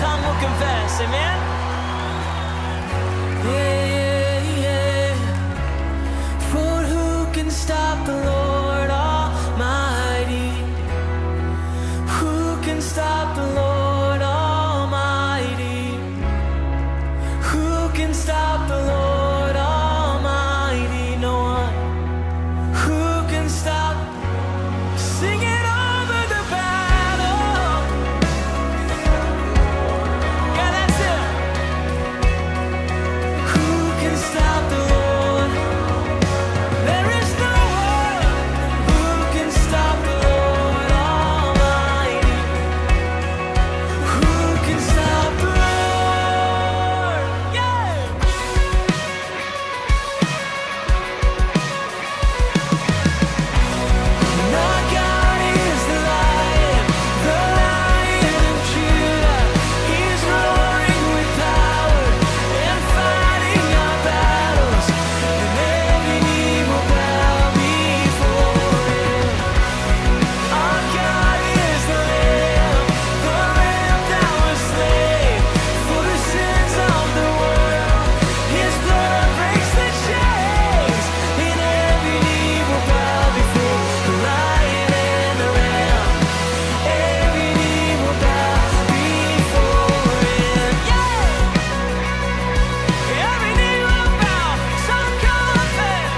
tongue will confess. Amen? Yeah. For who can stop the Lord Almighty? Who can stop the Lord Almighty? Who can stop the Lord Almighty? No one. Who can stop? Sing it over the battle. Yeah, that's it. Who can stop the Lord? There is no one who can stop the Lord Almighty. Who can stop the Lord? Yeah. Our God is the Lion of Judah. He's roaring with power and fighting our battles, and every knee will bow before Him. Our God is the Lamb that was slain for the sins of the world. His blood breaks the chains, and every knee will bow before the Lion and the Lamb. Every knee will bow before Him. Yeah! Every knee will bow. So confident.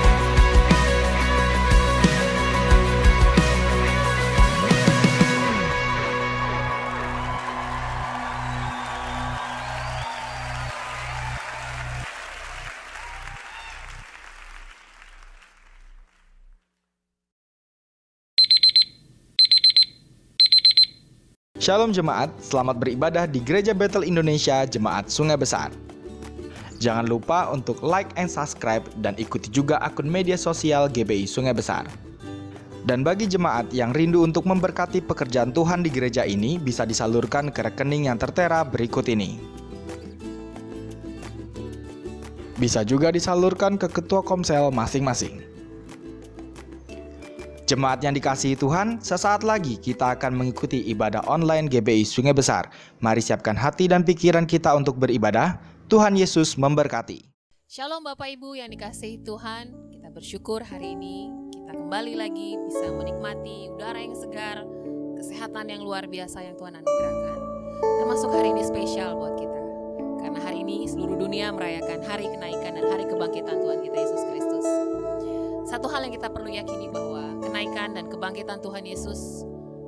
Shalom jemaat, selamat beribadah di Gereja Bethel Indonesia Jemaat Sungai Besar. Jangan lupa untuk like and subscribe dan ikuti juga akun media sosial GBI Sungai Besar. Dan bagi jemaat yang rindu untuk memberkati pekerjaan Tuhan di gereja ini, bisa disalurkan ke rekening yang tertera berikut ini. Bisa juga disalurkan ke ketua komsel masing-masing. Jemaat yang dikasihi Tuhan, sesaat lagi kita akan mengikuti ibadah online GBI Sungai Besar. Mari siapkan hati dan pikiran kita untuk beribadah. Tuhan Yesus memberkati. Shalom Bapak Ibu yang dikasihi Tuhan, kita bersyukur hari ini kita kembali lagi bisa menikmati udara yang segar, kesehatan yang luar biasa yang Tuhan anugerahkan. Termasuk hari ini spesial buat kita, karena hari ini seluruh dunia merayakan hari kenaikan dan hari kebangkitan Tuhan kita Yesus Kristus. Satu hal yang kita perlu yakini bahwa kenaikan dan kebangkitan Tuhan Yesus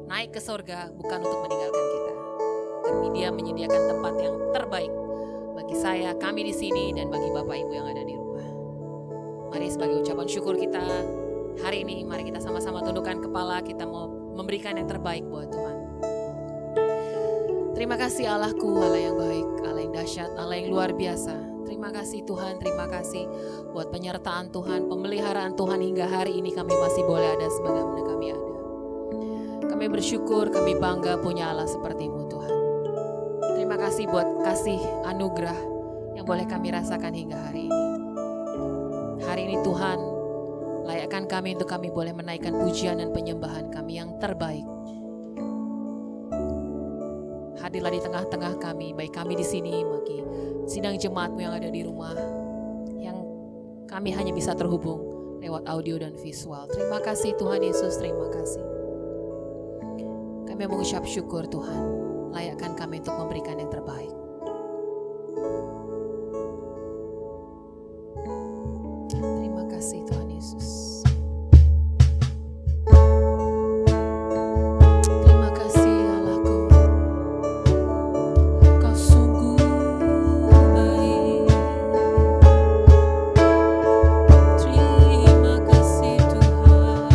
naik ke sorga bukan untuk meninggalkan kita, tapi Dia menyediakan tempat yang terbaik bagi saya, kami di sini, dan bagi Bapak Ibu yang ada di rumah. Mari sebagai ucapan syukur kita hari ini, mari kita sama-sama tundukkan kepala, kita mau memberikan yang terbaik buat Tuhan. Terima kasih Allahku, Allah yang baik, Allah yang dahsyat, Allah yang luar biasa. Terima kasih Tuhan, terima kasih buat penyertaan Tuhan, pemeliharaan Tuhan hingga hari ini kami masih boleh ada sebagaimana kami ada. Kami bersyukur, kami bangga punya Allah seperti-Mu Tuhan. Terima kasih buat kasih anugerah yang boleh kami rasakan hingga hari ini. Hari ini Tuhan, layakkan kami untuk kami boleh menaikkan pujian dan penyembahan kami yang terbaik. Hadirlah di tengah-tengah kami, baik kami di sini, bagi sidang jemaat-Mu yang ada di rumah, yang kami hanya bisa terhubung lewat audio dan visual. Terima kasih Tuhan Yesus, terima kasih. Kami mengucap syukur Tuhan, layakkan kami untuk memberikan yang terbaik. Terima kasih Tuhan Yesus. Terima kasih Allahku. Kau sungguh baik. Terima kasih Tuhan.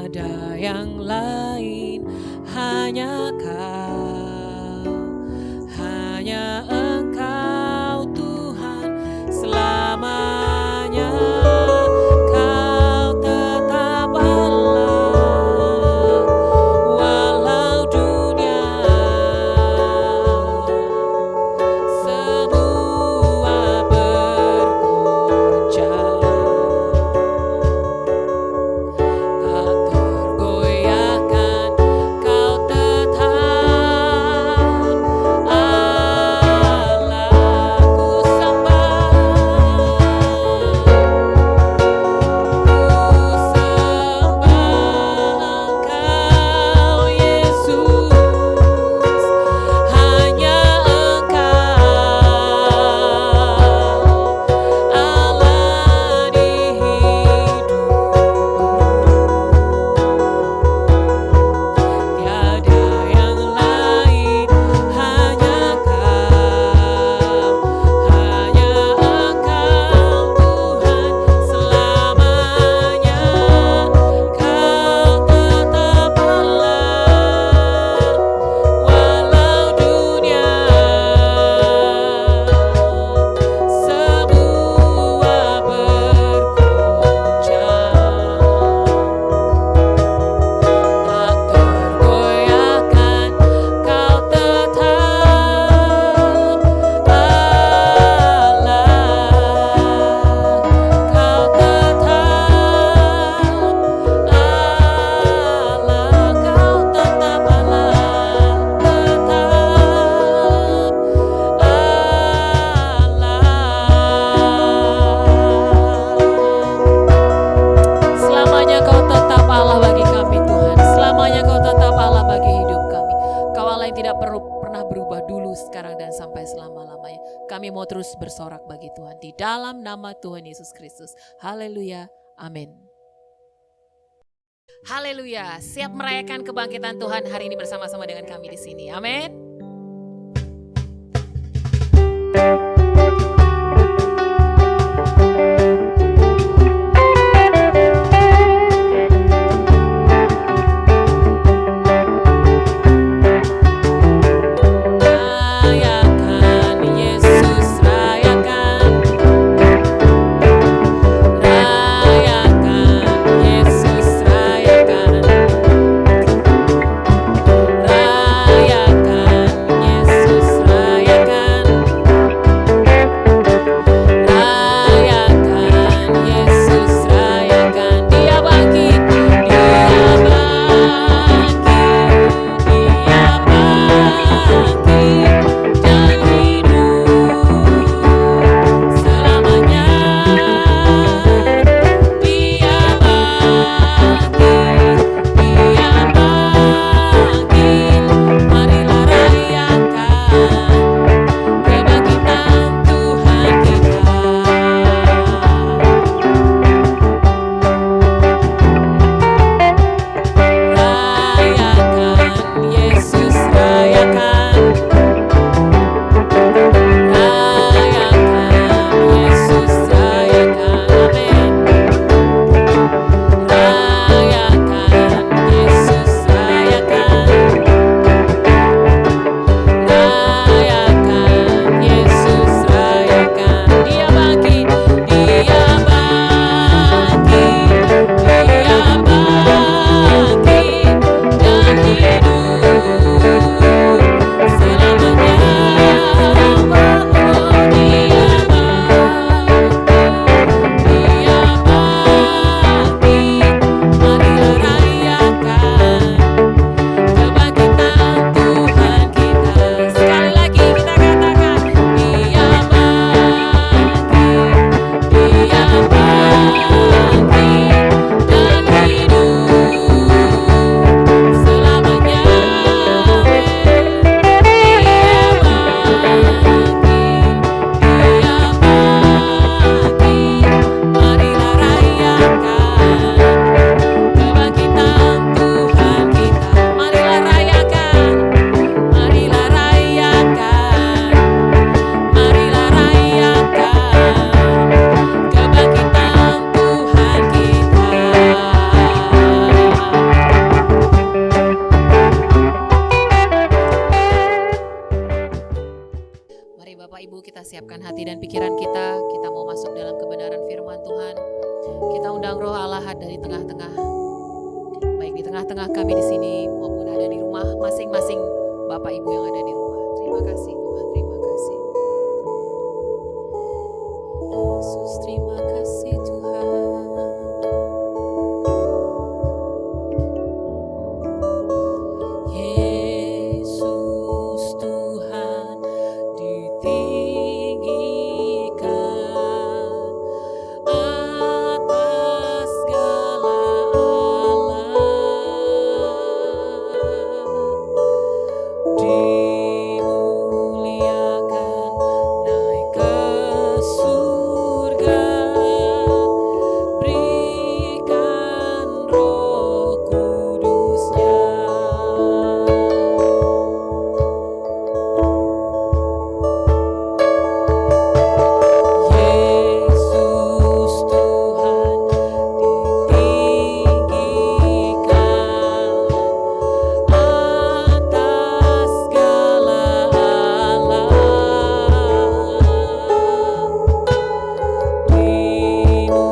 tiada yang lain, hanya Kau, hanya Engkau Tuhan selamanya. Kau tetap Allah, walau dunia semua bergoncang, tak tergoyahkan. Kau tetap Allah, ku sembah Engkau Yesus, hanya Engkau Allah di hidupku. Tiada yang lain, hanya Kau, hanya Engkau Tuhan selamanya. Kau tetap Allah, walau dunia semua bergoncang, tak tergoyahkan. Kau tetap Allah, Kau tetap Allah, Kau tetap Allah, tetap Allah. Selamanya Kau tetap Allah bagi kami Tuhan, selamanya Kau tetap Allah bagi hidup kami. Kau Allah yang tidak pernah berubah dulu, sekarang dan sampai selama-lamanya. Kami mau terus bersorak bagi Tuhan di dalam nama Tuhan Yesus Kristus. Haleluya, amin. Haleluya, siap merayakan kebangkitan Tuhan hari ini bersama-sama dengan kami di sini. Amin. Rayakan Yesus, rayakan, rayakan Yesus, rayakan, rayakan siapkan hati dan pikiran kita mau masuk dalam kebenaran firman Tuhan. Kita undang Roh Allah dari tengah-tengah, baik di tengah-tengah kami di sini maupun ada di rumah masing-masing Bapak Ibu yang ada di rumah. Terima kasih Tuhan, terima kasih. Yesus, terima kasih Tuhan. Yesus Tuhan ditinggikan atas segala alam, dimuliakan naik ke surga, berikan Roh Kudus-Nya. Yesus Tuhan ditinggikan atas segala alam,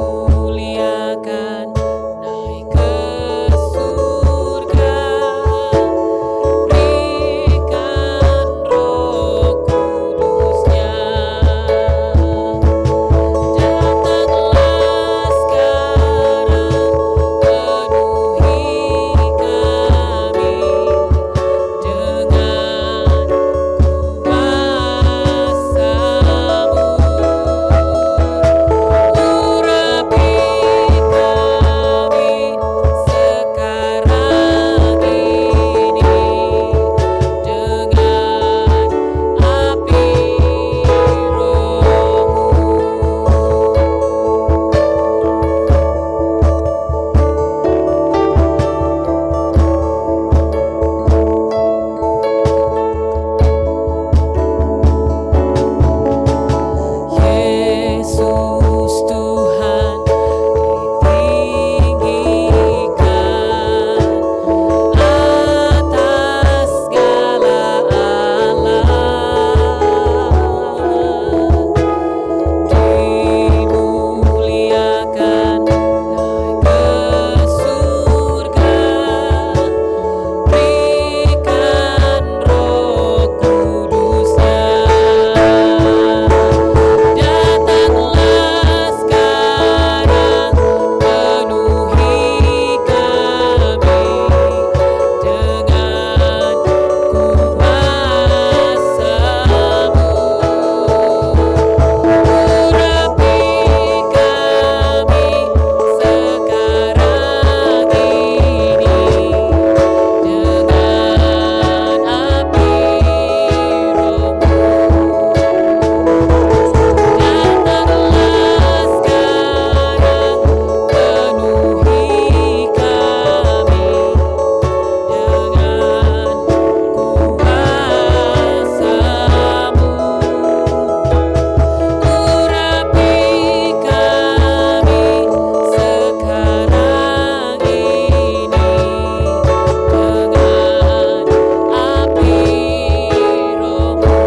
dimuliakan naik ke surga, berikan Roh Kudus-Nya. Datanglah sekarang, penuhi kami dengan kuasa-Mu. Urapi kami sekarang ini dengan api Yesus Tuhan ditinggikan atas segala alam, dimuliakan naik ke surga, berikan Roh Kudus-Nya. Datanglah sekarang, penuhi kami dengan kuasa-Mu. Urapi kami sekarang ini dengan api Roh-Mu. Datanglah sekarang, penuhi kami dengan kuasa-Mu. Urapi kami sekarang ini dengan api Roh-Mu,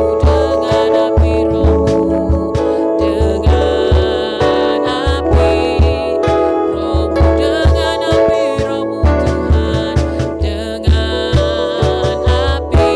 dengan api Roh-Mu, dengan api Roh-Mu, dengan api Roh-Mu Tuhan, dengan api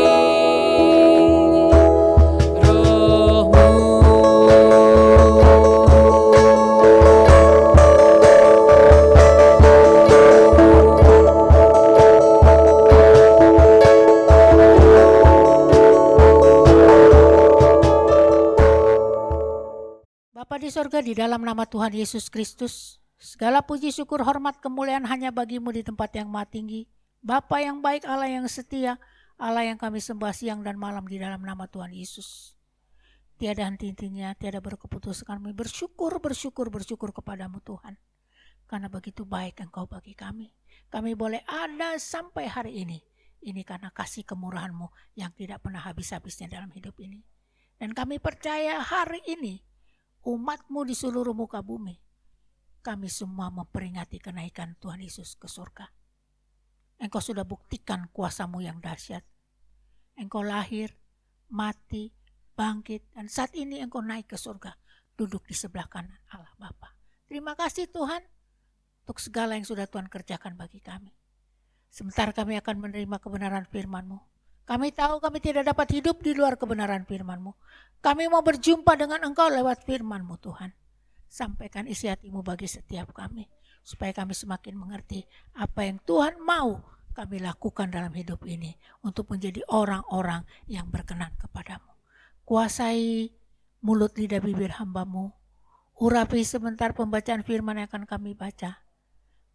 Bapa di sorga, di dalam nama Tuhan Yesus Kristus, segala puji syukur hormat kemuliaan hanya bagi-Mu di tempat yang maha tinggi. Bapa yang baik, Allah yang setia, Allah yang kami sembah siang dan malam di dalam nama Tuhan Yesus. Tiada henti-hentinya, tiada berkeputusan, kami bersyukur kepadamu Tuhan. Karena begitu baik Engkau bagi kami. Kami boleh ada sampai hari ini. Ini karena kasih kemurahan-Mu yang tidak pernah habis-habisnya dalam hidup ini. Dan kami percaya hari ini umat-Mu di seluruh muka bumi, kami semua memperingati kenaikan Tuhan Yesus ke surga. Engkau sudah buktikan kuasa-Mu yang dahsyat. Engkau lahir, mati, bangkit, dan saat ini Engkau naik ke surga, duduk di sebelah kanan Allah Bapa. Terima kasih Tuhan untuk segala yang sudah Tuhan kerjakan bagi kami. Sebentar kami akan menerima kebenaran firman-Mu. Kami tahu kami tidak dapat hidup di luar kebenaran firman-Mu. Kami mau berjumpa dengan Engkau lewat firman-Mu Tuhan. Sampaikan isi hati-Mu bagi setiap kami, supaya kami semakin mengerti apa yang Tuhan mau kami lakukan dalam hidup ini untuk menjadi orang-orang yang berkenan kepadamu. Kuasai mulut lidah bibir hamba-Mu. Urapi sebentar pembacaan firman yang akan kami baca.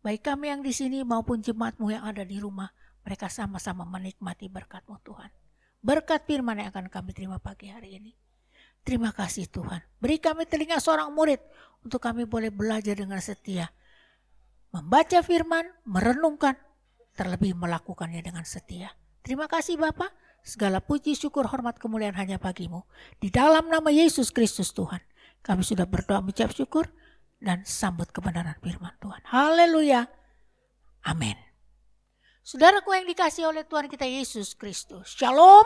Baik kami yang di sini maupun jemaat-Mu yang ada di rumah, mereka sama-sama menikmati berkat-Mu Tuhan. Berkat firman yang akan kami terima pagi hari ini. Terima kasih Tuhan. Beri kami telinga seorang murid untuk kami boleh belajar dengan setia. Membaca firman, merenungkan, terlebih melakukannya dengan setia. Terima kasih Bapa. Segala puji, syukur, hormat, kemuliaan hanya bagi-Mu. Di dalam nama Yesus Kristus Tuhan, kami sudah berdoa mengucap syukur dan sambut kebenaran firman Tuhan. Haleluya. Amin. Saudaraku yang dikasihi oleh Tuhan kita Yesus Kristus. Shalom.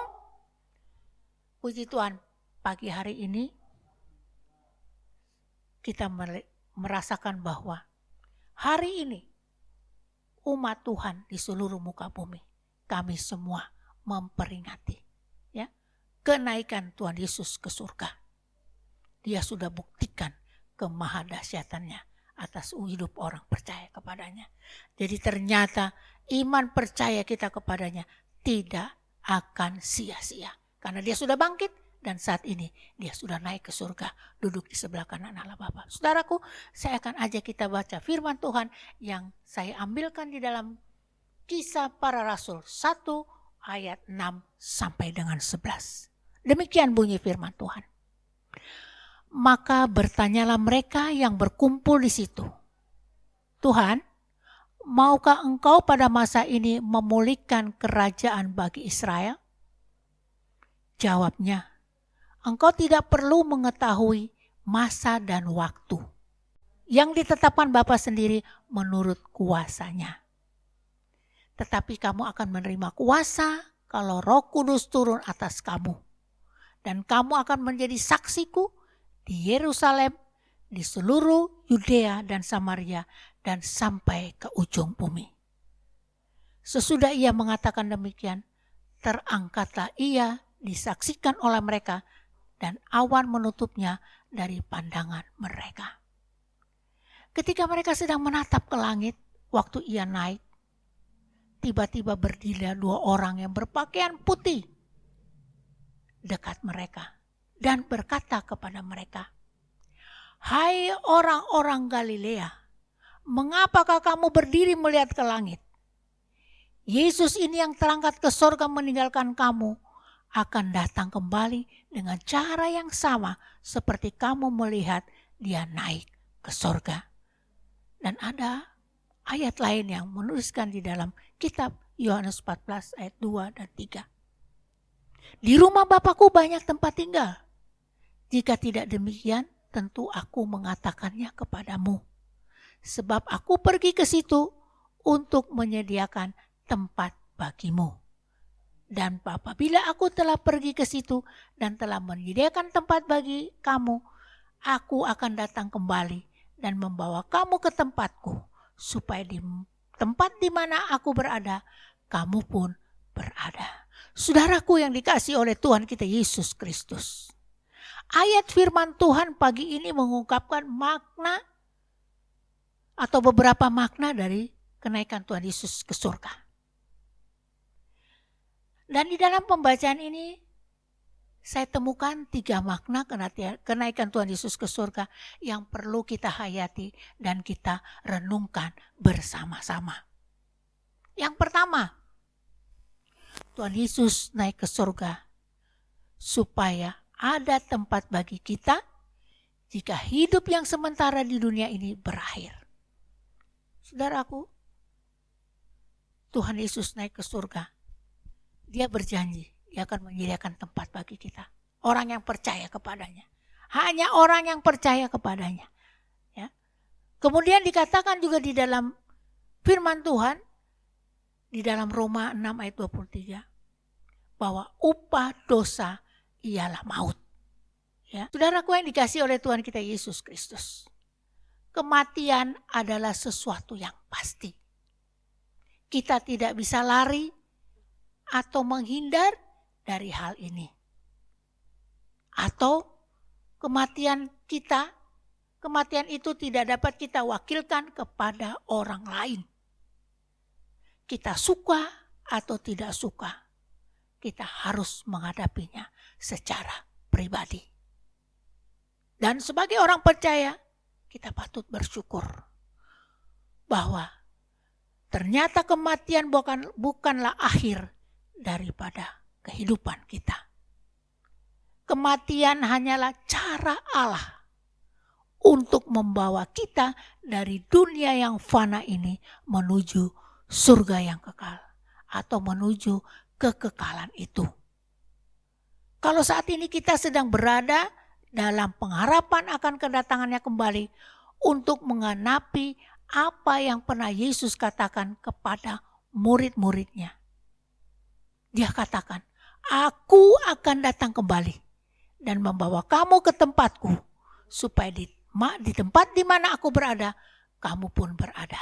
Puji Tuhan, pagi hari ini kita merasakan bahwa hari ini umat Tuhan di seluruh muka bumi, kami semua memperingati ya kenaikan Tuhan Yesus ke surga. Dia sudah buktikan kemahadahsyatannya atas hidup orang percaya kepadanya. Jadi ternyata iman percaya kita kepadanya tidak akan sia-sia. Karena dia sudah bangkit dan saat ini dia sudah naik ke surga, duduk di sebelah kanan Allah Bapa. Saudaraku, saya akan ajak kita baca firman Tuhan yang saya ambilkan di dalam Kisah Para Rasul 1 ayat 6 sampai dengan 11. Demikian bunyi firman Tuhan. Maka bertanyalah mereka yang berkumpul di situ, Tuhan, maukah Engkau pada masa ini memulihkan kerajaan bagi Israel? Jawabnya, Engkau tidak perlu mengetahui masa dan waktu yang ditetapkan Bapa sendiri menurut kuasanya. Tetapi kamu akan menerima kuasa kalau Roh Kudus turun atas kamu. Dan kamu akan menjadi saksiku di Yerusalem, di seluruh Yudea dan Samaria, dan sampai ke ujung bumi. Sesudah ia mengatakan demikian, terangkatlah ia disaksikan oleh mereka, dan awan menutupnya dari pandangan mereka. Ketika mereka sedang menatap ke langit, waktu ia naik, tiba-tiba berdirilah 2 orang yang berpakaian putih dekat mereka dan berkata kepada mereka, "Hai orang-orang Galilea, mengapakah kamu berdiri melihat ke langit? Yesus ini yang terangkat ke sorga meninggalkan kamu akan datang kembali dengan cara yang sama seperti kamu melihat dia naik ke sorga." Dan ada ayat lain yang menuliskan di dalam kitab Yohanes 14 ayat 2 dan 3. Di rumah Bapakku banyak tempat tinggal. Jika tidak demikian, tentu aku mengatakannya kepadamu. Sebab aku pergi ke situ untuk menyediakan tempat bagimu. Dan apabila aku telah pergi ke situ dan telah menyediakan tempat bagi kamu, aku akan datang kembali dan membawa kamu ke tempatku, supaya di tempat di mana aku berada, kamu pun berada. Saudaraku yang dikasihi oleh Tuhan kita Yesus Kristus. Ayat firman Tuhan pagi ini mengungkapkan makna atau beberapa makna dari kenaikan Tuhan Yesus ke surga. Dan di dalam pembacaan ini saya temukan 3 makna kenaikan Tuhan Yesus ke surga yang perlu kita hayati dan kita renungkan bersama-sama. Yang pertama, Tuhan Yesus naik ke surga supaya ada tempat bagi kita jika hidup yang sementara di dunia ini berakhir. Saudaraku, Tuhan Yesus naik ke surga. Dia berjanji, dia akan menyediakan tempat bagi kita. Orang yang percaya kepadanya. Hanya orang yang percaya kepadanya. Ya. Kemudian dikatakan juga di dalam firman Tuhan, di dalam Roma 6 ayat 23, bahwa upah dosa ialah maut. Ya, saudaraku yang dikasihi oleh Tuhan kita Yesus Kristus. Kematian adalah sesuatu yang pasti. Kita tidak bisa lari atau menghindar dari hal ini. Atau kematian itu tidak dapat kita wakilkan kepada orang lain. Kita suka atau tidak suka, kita harus menghadapinya secara pribadi. Dan sebagai orang percaya, kita patut bersyukur bahwa ternyata kematian bukanlah akhir daripada kehidupan kita. Kematian hanyalah cara Allah untuk membawa kita dari dunia yang fana ini menuju surga yang kekal atau menuju kekekalan itu. Kalau saat ini kita sedang berada dalam pengharapan akan kedatangannya kembali untuk menggenapi apa yang pernah Yesus katakan kepada murid-muridnya. Dia katakan, "Aku akan datang kembali dan membawa kamu ke tempatku, supaya di tempat di mana aku berada, kamu pun berada."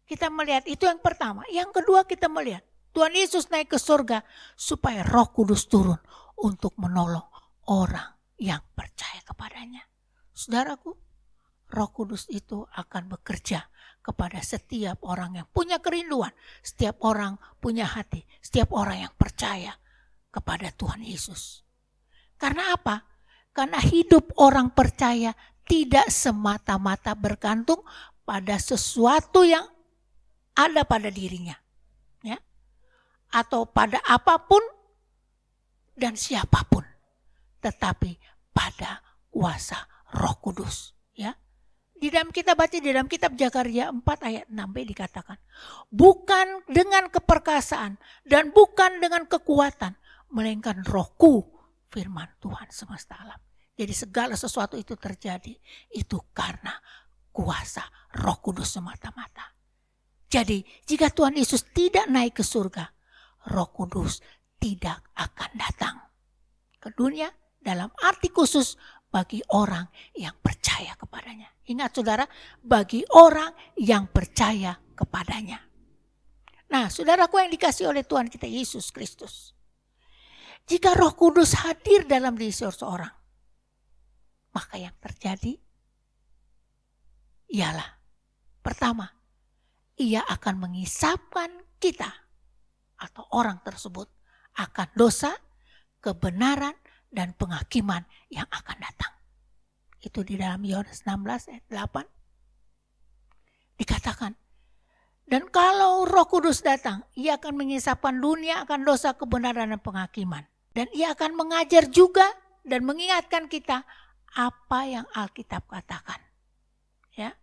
Kita melihat itu yang pertama. Yang kedua kita melihat Tuhan Yesus naik ke surga supaya Roh Kudus turun untuk menolong orang yang percaya kepadanya. Saudaraku, Roh Kudus itu akan bekerja kepada setiap orang yang punya kerinduan, setiap orang punya hati, setiap orang yang percaya kepada Tuhan Yesus. Karena apa? Karena hidup orang percaya tidak semata-mata bergantung pada sesuatu yang ada pada dirinya, ya, atau pada apapun dan siapapun, tetapi pada kuasa Roh Kudus, ya. Di dalam kita baca di dalam kitab Zakaria 4 ayat 6b dikatakan, bukan dengan keperkasaan dan bukan dengan kekuatan, melainkan Rohku, firman Tuhan semesta alam. Jadi segala sesuatu itu terjadi itu karena kuasa Roh Kudus semata-mata. Jadi jika Tuhan Yesus tidak naik ke surga, Roh Kudus tidak akan datang ke dunia dalam arti khusus bagi orang yang percaya kepadanya. Ingat saudara, bagi orang yang percaya kepadanya. Nah, saudaraku yang dikasihi oleh Tuhan kita Yesus Kristus. Jika Roh Kudus hadir dalam diri seseorang, maka yang terjadi ialah pertama, ia akan mengisapkan kita atau orang tersebut akan dosa, kebenaran, dan penghakiman yang akan datang. Itu di dalam Yohanes 16 ayat 8. Dikatakan, dan kalau Roh Kudus datang, ia akan mengisapkan dunia akan dosa, kebenaran, dan penghakiman. Dan ia akan mengajar juga dan mengingatkan kita apa yang Alkitab katakan. Ya.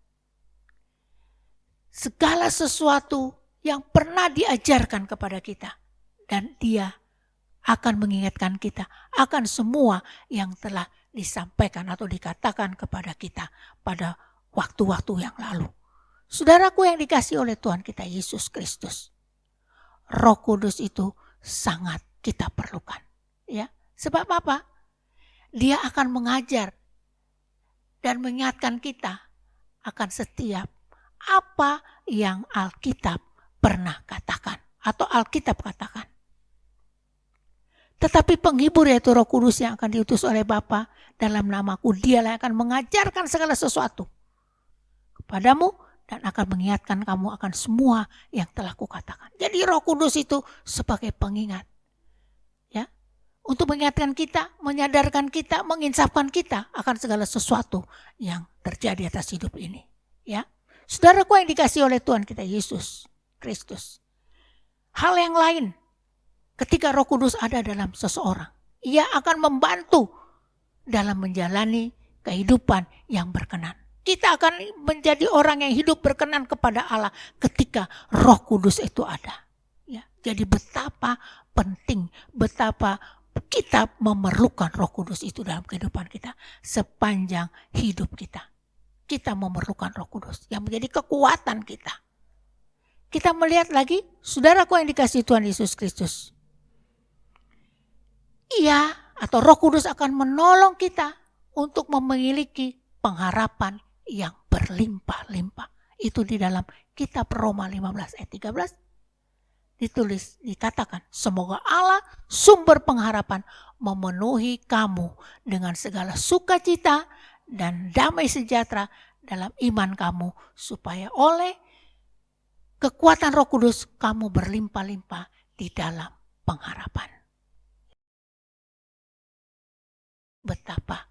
Segala sesuatu yang pernah diajarkan kepada kita. Dan dia akan mengingatkan kita akan semua yang telah disampaikan atau dikatakan kepada kita pada waktu-waktu yang lalu. Saudaraku yang dikasihi oleh Tuhan kita Yesus Kristus. Roh Kudus itu sangat kita perlukan. Ya, sebab apa? Dia akan mengajar dan mengingatkan kita akan setiap apa yang Alkitab pernah katakan atau Alkitab katakan. Tetapi penghibur yaitu Roh Kudus yang akan diutus oleh Bapa dalam namaku, dialah yang akan mengajarkan segala sesuatu kepadamu dan akan mengingatkan kamu akan semua yang telah kukatakan. Jadi Roh Kudus itu sebagai pengingat, ya, untuk mengingatkan kita, menyadarkan kita, menginsafkan kita akan segala sesuatu yang terjadi atas hidup ini, ya. Saudaraku yang dikasihi oleh Tuhan kita Yesus Kristus. Hal yang lain, ketika Roh Kudus ada dalam seseorang, ia akan membantu dalam menjalani kehidupan yang berkenan. Kita akan menjadi orang yang hidup berkenan kepada Allah ketika Roh Kudus itu ada. Ya, jadi betapa penting, betapa kita memerlukan Roh Kudus itu dalam kehidupan kita sepanjang hidup kita. Kita memerlukan Roh Kudus yang menjadi kekuatan kita. Kita melihat lagi, saudaraku yang dikasihi Tuhan Yesus Kristus. Ia atau Roh Kudus akan menolong kita untuk memiliki pengharapan yang berlimpah-limpah. Itu di dalam kitab Roma 15 ayat 13 dikatakan, semoga Allah sumber pengharapan memenuhi kamu dengan segala sukacita dan damai sejahtera dalam iman kamu, supaya oleh kekuatan Roh Kudus kamu berlimpah-limpah di dalam pengharapan. Betapa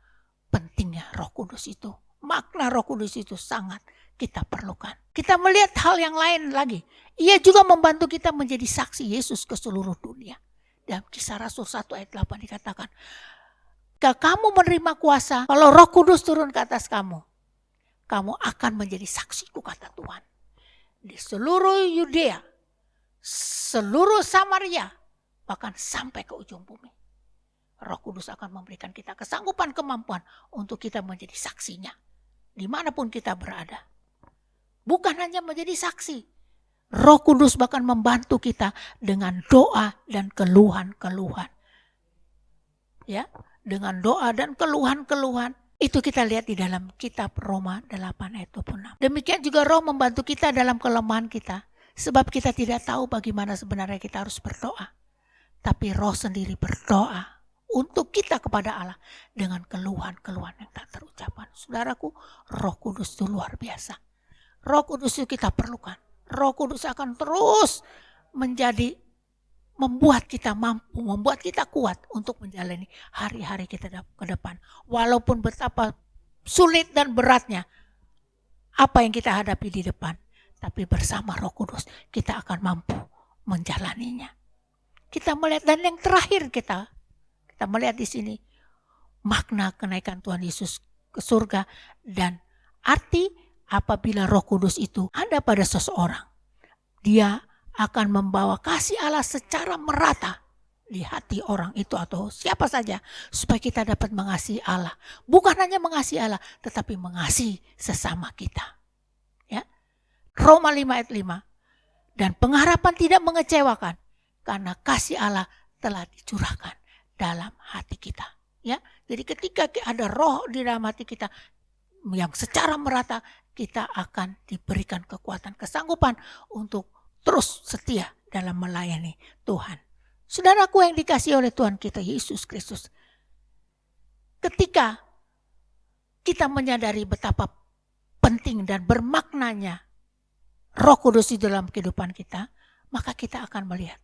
pentingnya Roh Kudus itu. Makna Roh Kudus itu sangat kita perlukan. Kita melihat hal yang lain lagi. Ia juga membantu kita menjadi saksi Yesus ke seluruh dunia. Dalam Kisah Rasul 1 ayat 8 dikatakan, jika kamu menerima kuasa, kalau Roh Kudus turun ke atas kamu, kamu akan menjadi saksiku, kata Tuhan. Di seluruh Yudea, seluruh Samaria, bahkan sampai ke ujung bumi. Roh Kudus akan memberikan kita kesanggupan, kemampuan untuk kita menjadi saksinya. Dimanapun kita berada. Bukan hanya menjadi saksi. Roh Kudus bahkan membantu kita dengan doa dan keluhan-keluhan. Ya, dengan doa dan keluhan-keluhan. Itu kita lihat di dalam kitab Roma 8 ayat 26. Demikian juga Roh membantu kita dalam kelemahan kita. Sebab kita tidak tahu bagaimana sebenarnya kita harus berdoa. Tapi Roh sendiri berdoa untuk kita kepada Allah dengan keluhan-keluhan yang tak terucapkan. Saudaraku, Roh Kudus itu luar biasa. Roh Kudus itu kita perlukan. Roh Kudus akan terus membuat kita mampu, membuat kita kuat untuk menjalani hari-hari kita ke depan. Walaupun betapa sulit dan beratnya apa yang kita hadapi di depan, tapi bersama Roh Kudus kita akan mampu menjalaninya. Kita melihat, dan yang terakhir kita melihat di sini makna kenaikan Tuhan Yesus ke surga dan arti apabila Roh Kudus itu ada pada seseorang, dia akan membawa kasih Allah secara merata di hati orang itu atau siapa saja, supaya kita dapat mengasihi Allah. Bukan hanya mengasihi Allah, tetapi mengasihi sesama kita. Ya. Roma 5 ayat 5. Dan pengharapan tidak mengecewakan, karena kasih Allah telah dicurahkan dalam hati kita. Ya. Jadi ketika ada roh di dalam hati kita yang secara merata, kita akan diberikan kekuatan, kesanggupan untuk terus setia dalam melayani Tuhan. Saudaraku yang dikasihi oleh Tuhan kita Yesus Kristus, ketika kita menyadari betapa penting dan bermaknanya Roh Kudus di dalam kehidupan kita, maka kita akan melihat,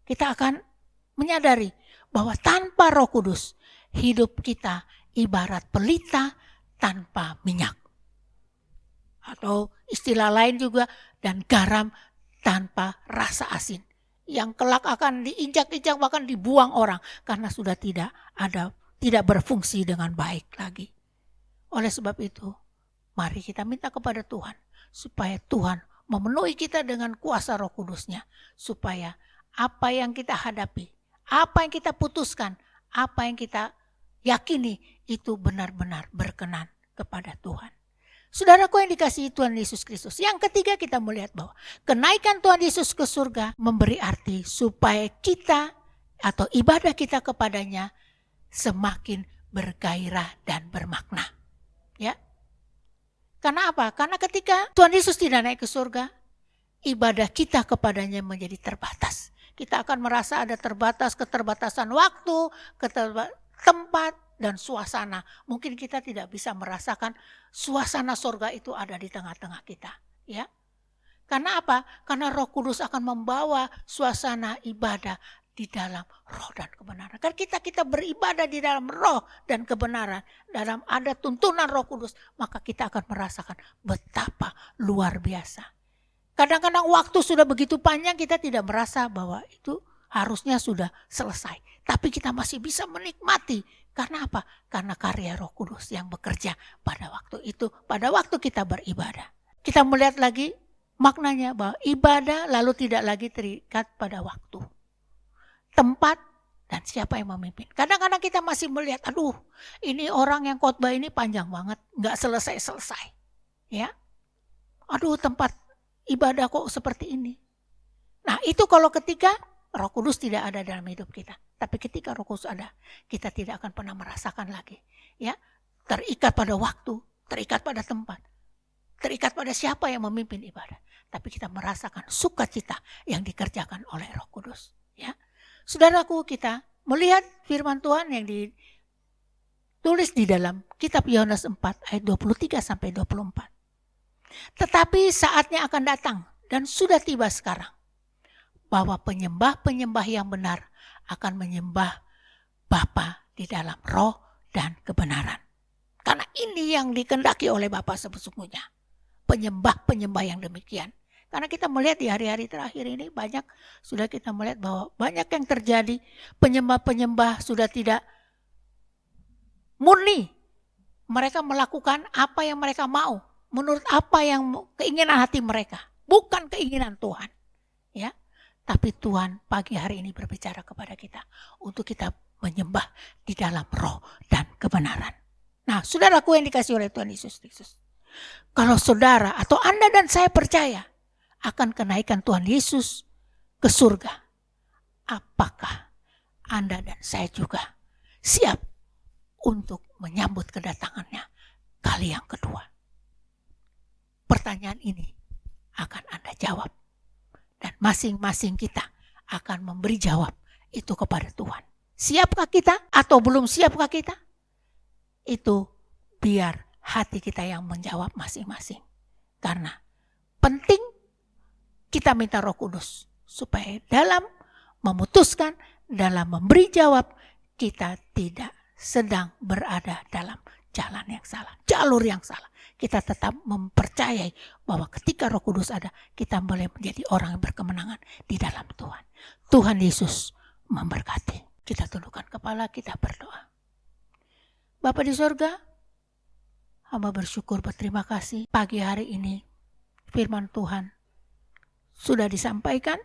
kita akan menyadari bahwa tanpa Roh Kudus hidup kita ibarat pelita tanpa minyak. Atau istilah lain juga, dan garam tanpa rasa asin. Yang kelak akan diinjak-injak, bahkan dibuang orang karena sudah tidak berfungsi dengan baik lagi. Oleh sebab itu, mari kita minta kepada Tuhan supaya Tuhan memenuhi kita dengan kuasa Roh Kudus-Nya, supaya apa yang kita hadapi, apa yang kita putuskan, apa yang kita yakini itu benar-benar berkenan kepada Tuhan. Saudaraku yang dikasihi Tuhan Yesus Kristus, yang ketiga kita melihat bahwa kenaikan Tuhan Yesus ke surga memberi arti supaya kita atau ibadah kita kepadanya semakin bergairah dan bermakna. Ya. Karena apa? Karena ketika Tuhan Yesus tidak naik ke surga, ibadah kita kepadanya menjadi terbatas. Kita akan merasa ada keterbatasan waktu, tempat, dan suasana. Mungkin kita tidak bisa merasakan suasana surga itu ada di tengah-tengah kita. Ya. Karena apa? Karena Roh Kudus akan membawa suasana ibadah di dalam roh dan kebenaran. Karena kita beribadah di dalam roh dan kebenaran, dalam ada tuntunan Roh Kudus, maka kita akan merasakan betapa luar biasa. Kadang-kadang waktu sudah begitu panjang, kita tidak merasa bahwa itu harusnya sudah selesai. Tapi kita masih bisa menikmati. Karena apa? Karena karya Roh Kudus yang bekerja pada waktu itu, pada waktu kita beribadah. Kita melihat lagi maknanya bahwa ibadah lalu tidak lagi terikat pada waktu, tempat, dan siapa yang memimpin. Kadang-kadang kita masih melihat, aduh ini orang yang khotbah ini panjang banget, gak selesai-selesai. Ya, aduh tempat ibadah kok seperti ini. Nah itu kalau ketika Roh Kudus tidak ada dalam hidup kita. Tapi ketika Roh Kudus ada, kita tidak akan pernah merasakan lagi. Ya, terikat pada waktu, terikat pada tempat, terikat pada siapa yang memimpin ibadah. Tapi kita merasakan sukacita yang dikerjakan oleh Roh Kudus. Ya, saudaraku, kita melihat firman Tuhan yang ditulis di dalam kitab Yohanes 4 ayat 23 sampai 24. Tetapi saatnya akan datang dan sudah tiba sekarang bahwa penyembah-penyembah yang benar akan menyembah Bapa di dalam roh dan kebenaran. Karena ini yang dikehendaki oleh Bapa sesungguhnya. Penyembah-penyembah yang demikian. Karena kita melihat di hari-hari terakhir ini sudah kita melihat bahwa banyak yang terjadi. Penyembah-penyembah sudah tidak murni. Mereka melakukan apa yang mereka mau. Menurut apa yang keinginan hati mereka. Bukan keinginan Tuhan. Ya, tapi Tuhan pagi hari ini berbicara kepada kita. Untuk kita menyembah di dalam roh dan kebenaran. Nah, saudaraku yang dikasih oleh Tuhan Yesus Kristus. Kalau saudara atau Anda dan saya percaya akan kenaikan Tuhan Yesus ke surga, apakah Anda dan saya juga siap untuk menyambut kedatangannya kali yang kedua? Pertanyaan ini akan Anda jawab. Dan masing-masing kita akan memberi jawab itu kepada Tuhan. Siapkah kita atau belum siapkah kita? Itu biar hati kita yang menjawab masing-masing. Karena penting kita minta Roh Kudus supaya dalam memutuskan, dalam memberi jawab, kita tidak sedang berada dalam jalan yang salah, jalur yang salah. Kita tetap mempercayai bahwa ketika Roh Kudus ada, kita boleh menjadi orang yang berkemenangan di dalam Tuhan. Tuhan Yesus memberkati. Kita tundukkan kepala, kita berdoa. Bapa di sorga, hamba bersyukur, berterima kasih pagi hari ini firman Tuhan sudah disampaikan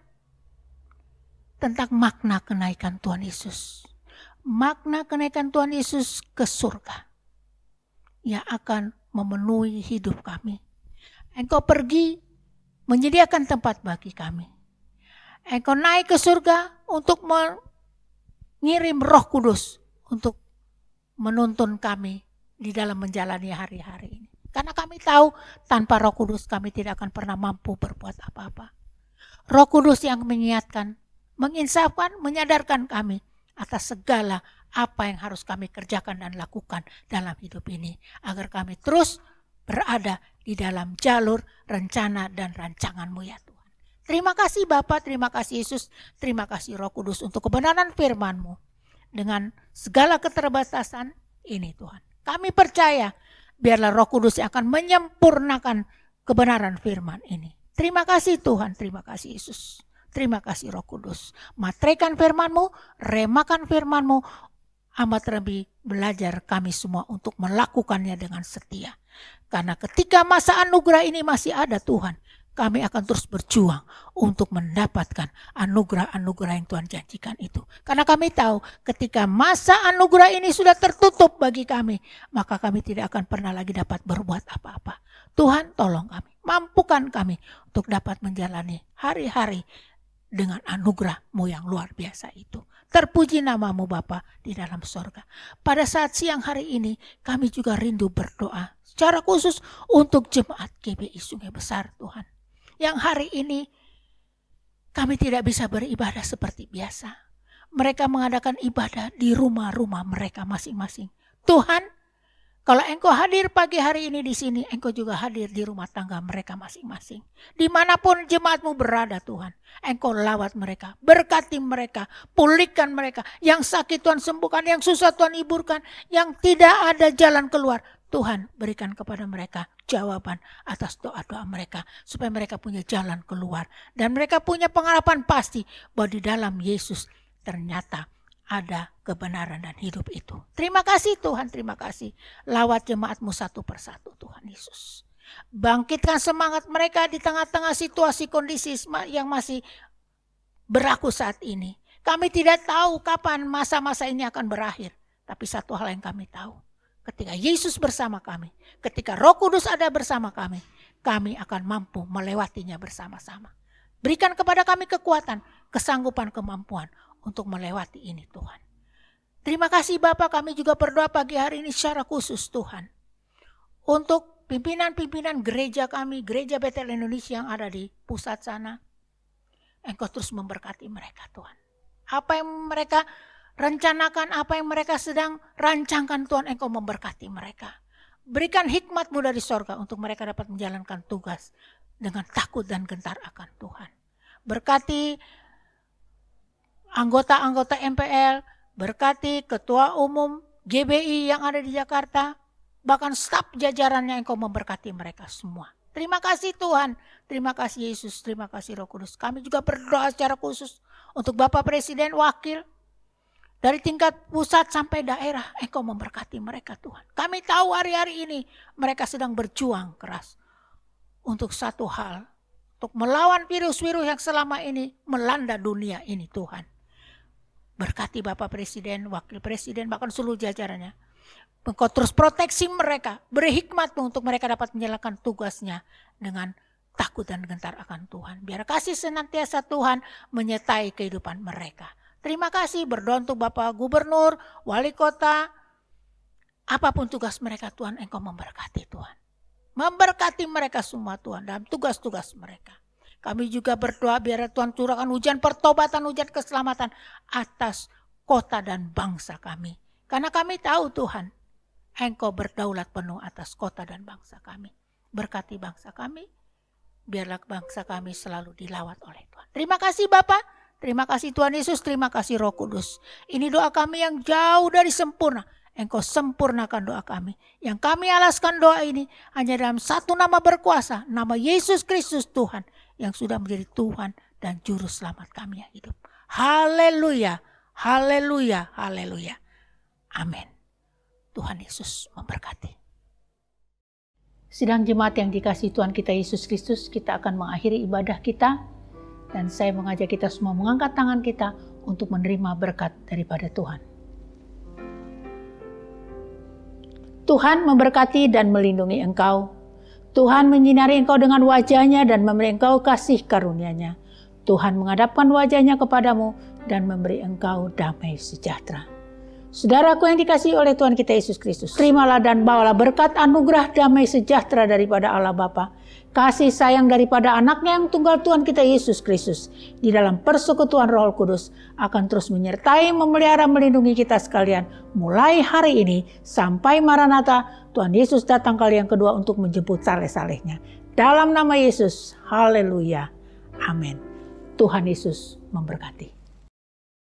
tentang makna kenaikan Tuhan Yesus. Makna kenaikan Tuhan Yesus ke surga yang akan memenuhi hidup kami. Engkau pergi menyediakan tempat bagi kami. Engkau naik ke surga untuk mengirim Roh Kudus untuk menuntun kami di dalam menjalani hari-hari ini. Karena kami tahu tanpa Roh Kudus kami tidak akan pernah mampu berbuat apa-apa. Roh Kudus yang mengingatkan, menginsafkan, menyadarkan kami atas segala apa yang harus kami kerjakan dan lakukan dalam hidup ini. Agar kami terus berada di dalam jalur rencana dan rancangan-Mu ya Tuhan. Terima kasih Bapa, terima kasih Yesus, terima kasih Roh Kudus untuk kebenaran firman-Mu. Dengan segala keterbatasan ini Tuhan. Kami percaya biarlah Roh Kudus yang akan menyempurnakan kebenaran firman ini. Terima kasih Tuhan, terima kasih Yesus. Terima kasih Roh Kudus. Matraikan firman-Mu, remakan firman-Mu, amat lebih belajar kami semua untuk melakukannya dengan setia. Karena ketika masa anugerah ini masih ada Tuhan, kami akan terus berjuang untuk mendapatkan anugerah-anugerah yang Tuhan janjikan itu. Karena kami tahu ketika masa anugerah ini sudah tertutup bagi kami, maka kami tidak akan pernah lagi dapat berbuat apa-apa. Tuhan tolong kami, mampukan kami untuk dapat menjalani hari-hari dengan anugerah-Mu yang luar biasa itu. Terpuji nama-Mu Bapa di dalam sorga. Pada saat siang hari ini kami juga rindu berdoa secara khusus untuk jemaat GBI Sungai Besar Tuhan. Yang hari ini kami tidak bisa beribadah seperti biasa. Mereka mengadakan ibadah di rumah-rumah mereka masing-masing. Tuhan, kalau Engkau hadir pagi hari ini di sini, Engkau juga hadir di rumah tangga mereka masing-masing. Dimanapun jemaat-Mu berada Tuhan, Engkau lawat mereka, berkati mereka, pulihkan mereka. Yang sakit Tuhan sembuhkan, yang susah Tuhan hiburkan, yang tidak ada jalan keluar. Tuhan berikan kepada mereka jawaban atas doa-doa mereka. Supaya mereka punya jalan keluar. Dan mereka punya pengharapan pasti bahwa di dalam Yesus ternyata ada kebenaran dan hidup itu. Terima kasih Tuhan, terima kasih. Lawat jemaat-Mu satu persatu Tuhan Yesus. Bangkitkan semangat mereka di tengah-tengah situasi kondisi yang masih berlaku saat ini. Kami tidak tahu kapan masa-masa ini akan berakhir. Tapi satu hal yang kami tahu. Ketika Yesus bersama kami, ketika Roh Kudus ada bersama kami akan mampu melewatinya bersama-sama. Berikan kepada kami kekuatan, kesanggupan, kemampuan untuk melewati ini Tuhan. Terima kasih Bapa, kami juga berdoa pagi hari ini secara khusus Tuhan. Untuk pimpinan-pimpinan gereja kami, gereja Betel Indonesia yang ada di pusat sana. Engkau terus memberkati mereka Tuhan. Apa yang mereka rencanakan, apa yang mereka sedang rancangkan Tuhan, Engkau memberkati mereka. Berikan hikmat-Mu dari sorga untuk mereka dapat menjalankan tugas dengan takut dan gentar akan Tuhan. Berkati anggota-anggota MPL, berkati ketua umum GBI yang ada di Jakarta, bahkan staf jajarannya Engkau memberkati mereka semua. Terima kasih Tuhan, terima kasih Yesus, terima kasih Roh Kudus. Kami juga berdoa secara khusus untuk Bapak Presiden, Wakil, dari tingkat pusat sampai daerah, Engkau memberkati mereka Tuhan. Kami tahu hari-hari ini mereka sedang berjuang keras untuk satu hal, untuk melawan virus-virus yang selama ini melanda dunia ini Tuhan. Berkati Bapak Presiden, Wakil Presiden, bahkan seluruh jajarannya. Engkau terus proteksi mereka, beri hikmat-Mu untuk mereka dapat menjalankan tugasnya dengan takut dan gentar akan Tuhan. Biar kasih senantiasa Tuhan menyertai kehidupan mereka. Terima kasih, berdoa untuk Bapak Gubernur, Wali Kota, apapun tugas mereka Tuhan, Engkau memberkati Tuhan. Memberkati mereka semua Tuhan dalam tugas-tugas mereka. Kami juga berdoa biar Tuhan curahkan hujan pertobatan, hujan keselamatan atas kota dan bangsa kami. Karena kami tahu Tuhan, Engkau berdaulat penuh atas kota dan bangsa kami. Berkati bangsa kami, biarlah bangsa kami selalu dilawat oleh Tuhan. Terima kasih Bapa, terima kasih Tuhan Yesus, terima kasih Roh Kudus. Ini doa kami yang jauh dari sempurna. Engkau sempurnakan doa kami. Yang kami alaskan doa ini hanya dalam satu nama berkuasa, nama Yesus Kristus Tuhan, yang sudah menjadi Tuhan dan Juru Selamat kami yang hidup. Haleluya, haleluya, haleluya. Amin. Tuhan Yesus memberkati. Sidang jemaat yang dikasihi Tuhan kita Yesus Kristus, kita akan mengakhiri ibadah kita. Dan saya mengajak kita semua mengangkat tangan kita untuk menerima berkat daripada Tuhan. Tuhan memberkati dan melindungi engkau. Tuhan menyinari engkau dengan wajah-Nya dan memberi engkau kasih karunia-Nya. Tuhan menghadapkan wajah-Nya kepadamu dan memberi engkau damai sejahtera. Saudaraku yang dikasihi oleh Tuhan kita Yesus Kristus, terimalah dan bawalah berkat anugerah damai sejahtera daripada Allah Bapa, kasih sayang daripada anaknya yang tunggal Tuhan kita Yesus Kristus, di dalam persekutuan Roh Kudus akan terus menyertai, memelihara, melindungi kita sekalian, mulai hari ini sampai Maranatha, Tuhan Yesus datang kali yang kedua untuk menjemput saleh-salehnya. Dalam nama Yesus, haleluya, amin. Tuhan Yesus memberkati.